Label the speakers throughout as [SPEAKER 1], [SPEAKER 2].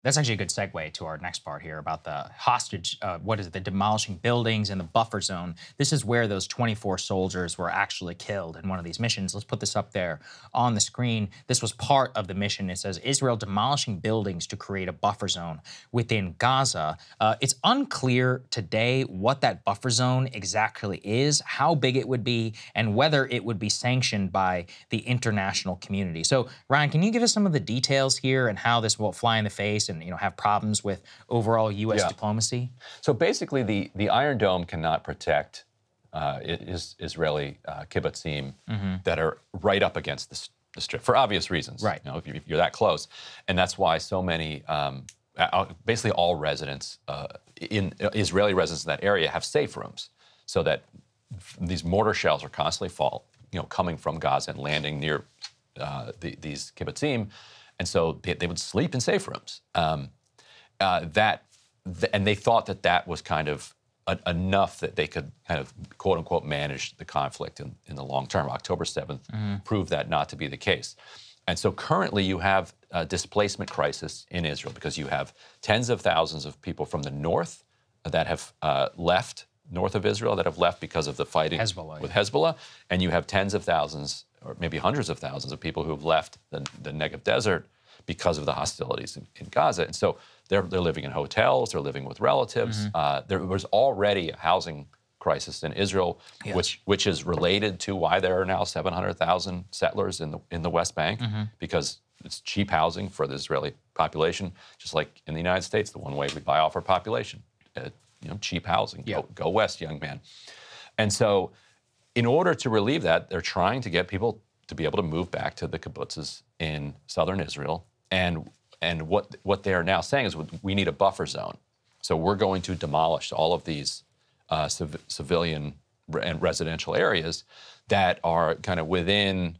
[SPEAKER 1] That's actually a good segue to our next part here about the hostage, the demolishing buildings and the buffer zone. This is where those 24 soldiers were actually killed in one of these missions. Let's put this up there on the screen. This was part of the mission. It says, Israel demolishing buildings to create a buffer zone within Gaza. It's unclear today what that buffer zone exactly is, how big it would be, and whether it would be sanctioned by the international community. So, Ryan, can you give us some of the details here and how this will fly in the face and have problems with overall U.S. diplomacy?
[SPEAKER 2] So basically, the Iron Dome cannot protect Israeli kibbutzim that are right up against the strip for obvious reasons.
[SPEAKER 1] Right.
[SPEAKER 2] If you're that close, and that's why so many, basically all residents, Israeli residents in that area have safe rooms, so that these mortar shells are constantly coming from Gaza and landing near these kibbutzim. And so they would sleep in safe rooms. And they thought that was kind of enough that they could kind of, quote unquote, manage the conflict in the long term. October 7th proved that not to be the case. And so currently you have a displacement crisis in Israel because you have tens of thousands of people from the north that have left, north of Israel, that have left because of the fighting with Hezbollah. And you have tens of thousands, or maybe hundreds of thousands of people who have left the Negev desert because of the hostilities in Gaza. And so they're living in hotels, they're living with relatives. There was already a housing crisis in Israel, which is related to why there are now 700,000 settlers in the West Bank, because it's cheap housing for the Israeli population, just like in the United States, the one way we buy off our population, cheap housing. Go west, young man. And so in order to relieve that, they're trying to get people to be able to move back to the kibbutzes in southern Israel. And what they are now saying is we need a buffer zone. So we're going to demolish all of these civilian and residential areas that are kind of within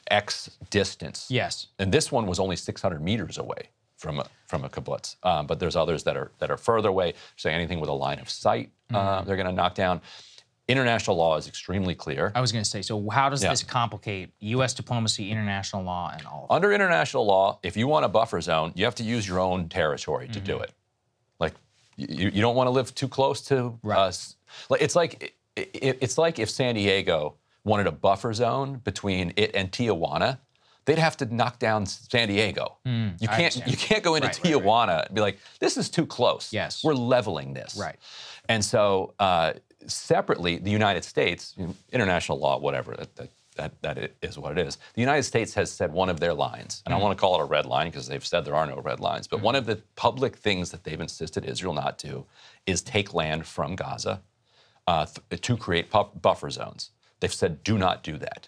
[SPEAKER 2] X distance.
[SPEAKER 1] Yes.
[SPEAKER 2] And this one was only 600 meters away from a kibbutz. But there's others that are further away. Say anything with a line of sight, they're going to knock down. International law is extremely clear.
[SPEAKER 1] I was going to say, so how does this complicate U.S. diplomacy, international law, and all of that?
[SPEAKER 2] Under international law, if you want a buffer zone, you have to use your own territory to do it. Like, you don't want to live too close to us. It's like if San Diego wanted a buffer zone between it and Tijuana, they'd have to knock down San Diego. You can't go into Tijuana and be like, this is too close.
[SPEAKER 1] Yes.
[SPEAKER 2] We're leveling this.
[SPEAKER 1] Right.
[SPEAKER 2] And so separately, the United States, international law, whatever, that is what it is. The United States has said one of their lines, and I want to call it a red line because they've said there are no red lines, but one of the public things that they've insisted Israel not do is take land from Gaza to create buffer zones. They've said, do not do that.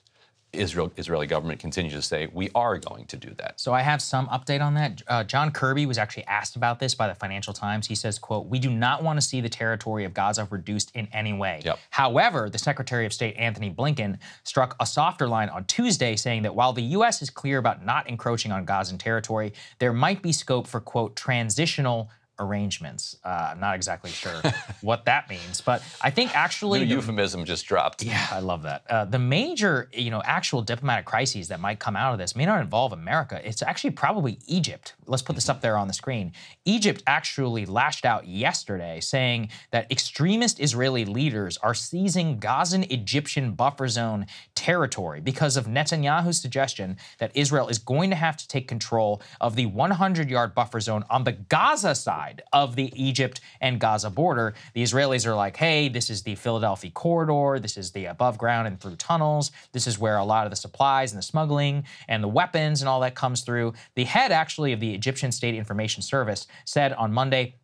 [SPEAKER 2] Israeli government continues to say, we are going to do that.
[SPEAKER 1] So I have some update on that. John Kirby was actually asked about this by the Financial Times. He says, quote, we do not want to see the territory of Gaza reduced in any way. However, the Secretary of State, Anthony Blinken, struck a softer line on Tuesday, saying that while the U.S. is clear about not encroaching on Gazan territory, there might be scope for, quote, transitional arrangements. I'm not exactly sure what that means, but I think actually...
[SPEAKER 2] New euphemism just dropped.
[SPEAKER 1] Yeah, I love that. The major, actual diplomatic crises that might come out of this may not involve America. It's actually probably Egypt. Let's put this up there on the screen. Egypt actually lashed out yesterday saying that extremist Israeli leaders are seizing Gazan Egyptian buffer zone territory because of Netanyahu's suggestion that Israel is going to have to take control of the 100-yard buffer zone on the Gaza side of the Egypt and Gaza border. The Israelis are like, hey, this is the Philadelphia corridor. This is the above ground and through tunnels. This is where a lot of the supplies and the smuggling and the weapons and all that comes through. The head, actually, of the Egyptian State Information Service said on Monday,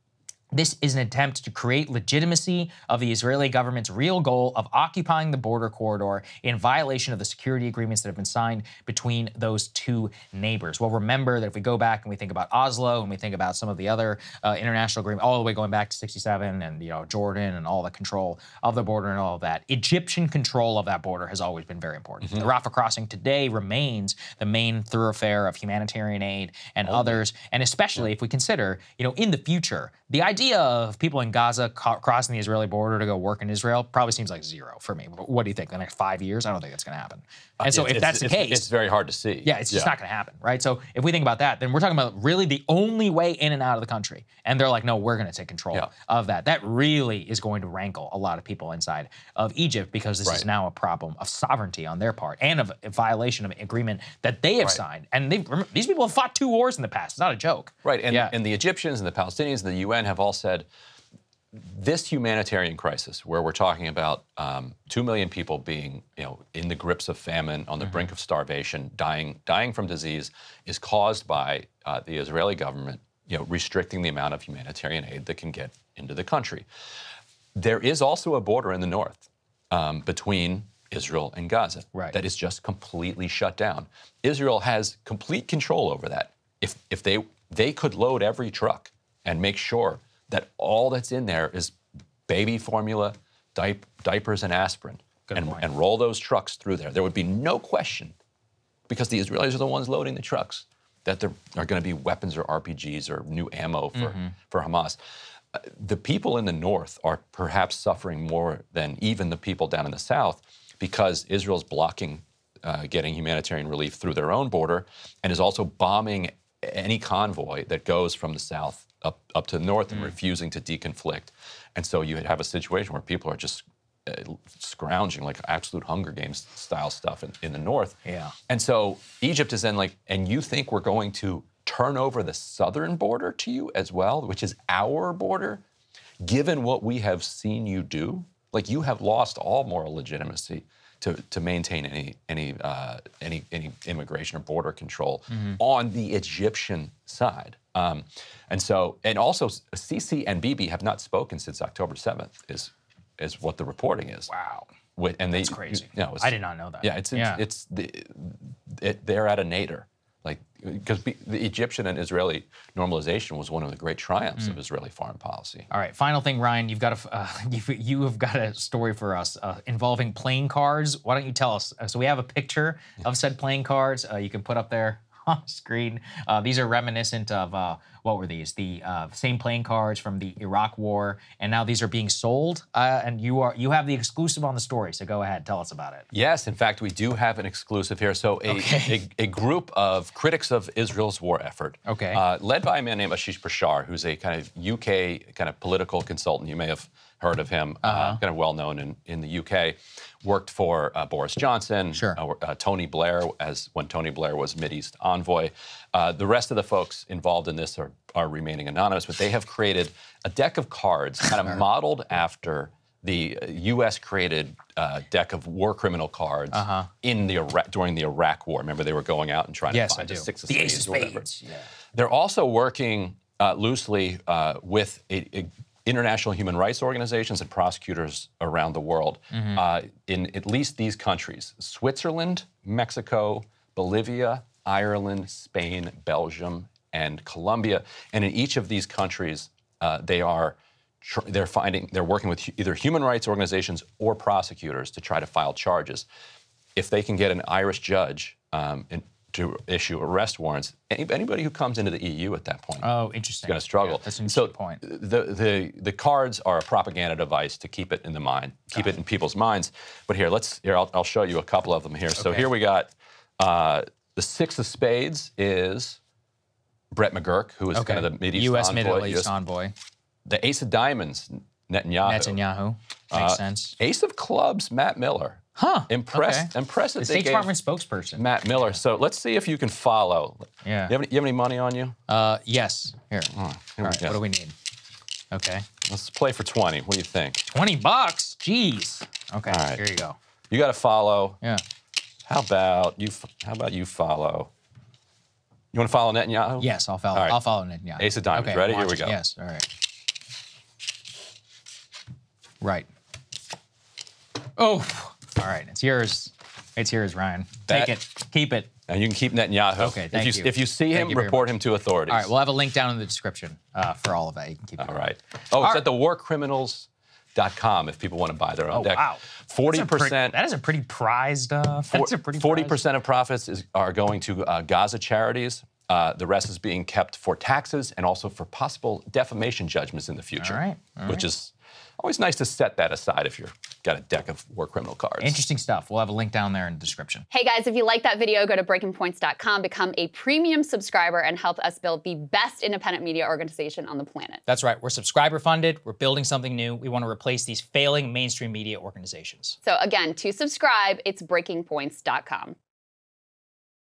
[SPEAKER 1] this is an attempt to create legitimacy of the Israeli government's real goal of occupying the border corridor in violation of the security agreements that have been signed between those two neighbors. Well, remember that if we go back and we think about Oslo and we think about some of the other international agreements, all the way going back to 67 and Jordan and all the control of the border and all of that, Egyptian control of that border has always been very important. The Rafah crossing today remains the main thoroughfare of humanitarian aid and others, and especially if we consider, in the future, the idea idea of people in Gaza crossing the Israeli border to go work in Israel probably seems like zero for me. What do you think? The next 5 years? I don't think it's going to happen. And so if that's the case,
[SPEAKER 2] it's very hard to see.
[SPEAKER 1] Yeah, it's just not going to happen, right? So if we think about that, then we're talking about really the only way in and out of the country. And they're like, no, we're going to take control of that. That really is going to rankle a lot of people inside of Egypt because this is now a problem of sovereignty on their part and of a violation of an agreement that they have signed. And these people have fought 2 wars in the past. It's not a joke.
[SPEAKER 2] Right, and the Egyptians and the Palestinians and the UN have all said this humanitarian crisis, where we're talking about 2 million people being, in the grips of famine, on the brink of starvation, dying from disease, is caused by the Israeli government, restricting the amount of humanitarian aid that can get into the country. There is also a border in the north between Israel and Gaza that is just completely shut down. Israel has complete control over that. If they could load every truck and make sure that all that's in there is baby formula, diapers, and aspirin, and roll those trucks through there. There would be no question, because the Israelis are the ones loading the trucks, that there are going to be weapons or RPGs or new ammo for Hamas. The people in the north are perhaps suffering more than even the people down in the south, because Israel's blocking getting humanitarian relief through their own border and is also bombing any convoy that goes from the south up to the north and refusing to deconflict. And so you have a situation where people are just scrounging like absolute Hunger Games style stuff in the north.
[SPEAKER 1] Yeah.
[SPEAKER 2] And so Egypt is then like, and you think we're going to turn over the southern border to you as well, which is our border, given what we have seen you do? Like, you have lost all moral legitimacy to maintain any immigration or border control on the Egyptian side. And also Sisi and Bibi have not spoken since October 7th is what the reporting is.
[SPEAKER 1] Wow.
[SPEAKER 2] That's
[SPEAKER 1] crazy. I did not know that.
[SPEAKER 2] Yeah, they're at a nadir. Like, because the Egyptian and Israeli normalization was one of the great triumphs of Israeli foreign policy.
[SPEAKER 1] All right, final thing, Ryan, you have got a story for us involving playing cards. Why don't you tell us? So we have a picture of said playing cards. You can put up there on screen. These are reminiscent of, what were these? The same playing cards from the Iraq War, and now these are being sold, and you have the exclusive on the story, so go ahead, tell us about it.
[SPEAKER 2] Yes, in fact, we do have an exclusive here. So a group of critics of Israel's war effort, led by a man named Ashish Prashar, who's a kind of UK kind of political consultant. You may have heard of him, kind of well-known in the UK. Worked for Boris Johnson, Tony Blair, when Tony Blair was Mideast envoy. The rest of the folks involved in this are remaining anonymous, but they have created a deck of cards kind of modeled after the U.S.-created deck of war criminal cards during the Iraq War. Remember, they were going out and trying to find the Six of Spades.
[SPEAKER 1] The Ace of Spades. Yeah.
[SPEAKER 2] They're also working loosely with international human rights organizations and prosecutors around the world in at least these countries: Switzerland, Mexico, Bolivia, Ireland, Spain, Belgium, and Colombia. And in each of these countries, they're working with either human rights organizations or prosecutors to try to file charges. If they can get an Irish judge to issue arrest warrants, anybody who comes into the EU at that point is going to struggle.
[SPEAKER 1] Yeah, that's an interesting point.
[SPEAKER 2] The cards are a propaganda device to keep it in the mind, keep it in people's minds. But I'll show you a couple of them here. So here we got the Six of Spades is Brett McGurk, who is kind of the
[SPEAKER 1] U.S. Middle East envoy.
[SPEAKER 2] The Ace of Diamonds, Netanyahu.
[SPEAKER 1] Makes sense.
[SPEAKER 2] Ace of Clubs, Matt Miller. Impressed that
[SPEAKER 1] the State Department spokesperson.
[SPEAKER 2] Matt Miller. So let's see if you can follow.
[SPEAKER 1] Yeah.
[SPEAKER 2] You have any money on you?
[SPEAKER 1] Yes. Here. All right, what do we need? Okay.
[SPEAKER 2] Let's play for 20. What do you think?
[SPEAKER 1] $20? Jeez. Okay, all right. Here you go.
[SPEAKER 2] You got to follow.
[SPEAKER 1] Yeah.
[SPEAKER 2] How about you follow? You want to follow Netanyahu?
[SPEAKER 1] Yes, I'll follow. I'll follow Netanyahu.
[SPEAKER 2] Ace of Diamonds. Ready? Here we go.
[SPEAKER 1] Yes. All right. Right. Oh. All right. It's yours. It's yours, Ryan. Take it. Keep it.
[SPEAKER 2] And you can keep Netanyahu.
[SPEAKER 1] Okay. Thank you.
[SPEAKER 2] If you see him, report him to authorities.
[SPEAKER 1] All right. We'll have a link down in the description for all of that. You can keep it.
[SPEAKER 2] All right. Oh, it's at the warcriminals.com if people want to buy their own deck.
[SPEAKER 1] Wow.
[SPEAKER 2] 40%.
[SPEAKER 1] That is a pretty prized. 40%
[SPEAKER 2] of profits are going to Gaza charities. The rest is being kept for taxes and also for possible defamation judgments in the future.
[SPEAKER 1] All right.
[SPEAKER 2] Which is always nice to set that aside if you've got a deck of war criminal cards.
[SPEAKER 1] Interesting stuff. We'll have a link down there in the description.
[SPEAKER 3] Hey guys, if you like that video, go to breakingpoints.com, become a premium subscriber, and help us build the best independent media organization on the planet.
[SPEAKER 4] That's right. We're subscriber funded. We're building something new. We want to replace these failing mainstream media organizations.
[SPEAKER 3] So again, to subscribe, it's breakingpoints.com.